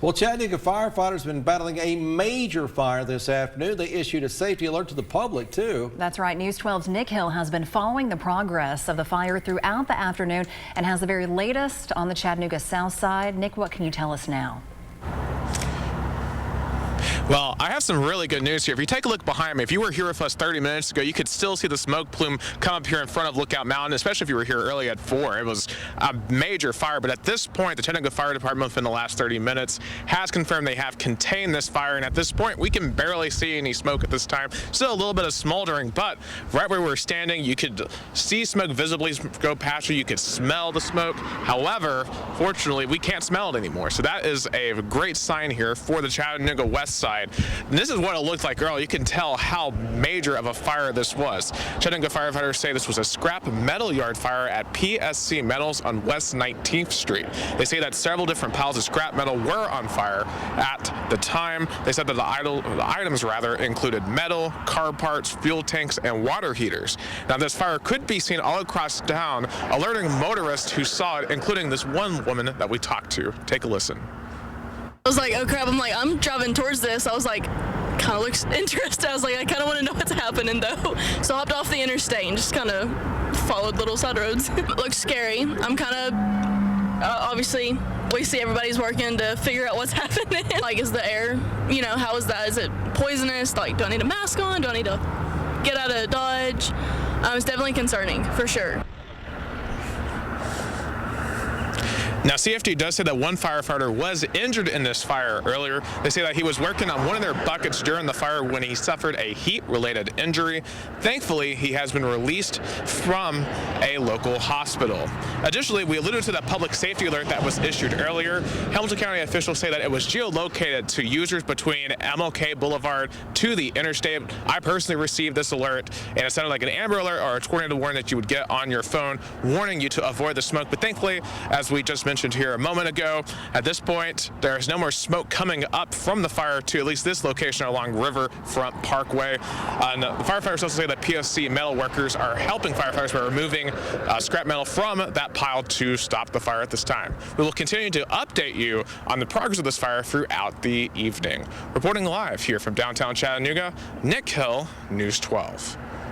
Well, Chattanooga firefighters have been battling a major fire this afternoon. They issued a safety alert to the public, too. That's right. News 12's Nick Hill has been following the progress of the fire throughout the afternoon and has the very latest on the Chattanooga south side. Nick, what can you tell us now? Well, I have some really good news here. If you take a look behind me, if you were here with us 30 minutes ago, you could still see the smoke plume come up here in front of Lookout Mountain, especially if you were here early at 4. It was a major fire, but at this point, the Chattanooga Fire Department within the last 30 minutes has confirmed they have contained this fire, and at this point, we can barely see any smoke at this time. Still a little bit of smoldering, but right where we're standing, you could see smoke visibly go past you. You could smell the smoke. However, fortunately, we can't smell it anymore, so that is a great sign here for the Chattanooga west side. And this is what it looked like earlier. You can tell how major of a fire this was. Chattanooga firefighters say this was a scrap metal yard fire at PSC Metals on West 19th Street. They say that several different piles of scrap metal were on fire at the time. They said that the items included metal, car parts, fuel tanks, and water heaters. Now, this fire could be seen all across town, alerting motorists who saw it, including this one woman that we talked to. Take a listen. I was like, oh crap, I'm driving towards this. I was like, kind of looks interesting. I was like, I kind of want to know what's happening though. So I hopped off the interstate and just kind of followed little side roads. It looks scary. I'm kind of, obviously, we see everybody's working to figure out what's happening. Like, is the air, how is that? Is it poisonous? Like, do I need a mask on? Do I need to get out of Dodge? It's definitely concerning, for sure. Now, CFD does say that one firefighter was injured in this fire earlier. They say that he was working on one of their buckets during the fire when he suffered a heat-related injury. Thankfully, he has been released from a local hospital. Additionally, we alluded to that public safety alert that was issued earlier. Hamilton County officials say that it was geolocated to users between MLK Boulevard to the interstate. I personally received this alert, and it sounded like an Amber Alert or a tornado warning that you would get on your phone, warning you to avoid the smoke. But thankfully, as we just mentioned here a moment ago, at this point, there is no more smoke coming up from the fire to at least this location along Riverfront Parkway. And the firefighters also say that PSC metal workers are helping firefighters by removing scrap metal from that pile to stop the fire at this time. We will continue to update you on the progress of this fire throughout the evening. Reporting live here from downtown Chattanooga, Nick Hill, News 12.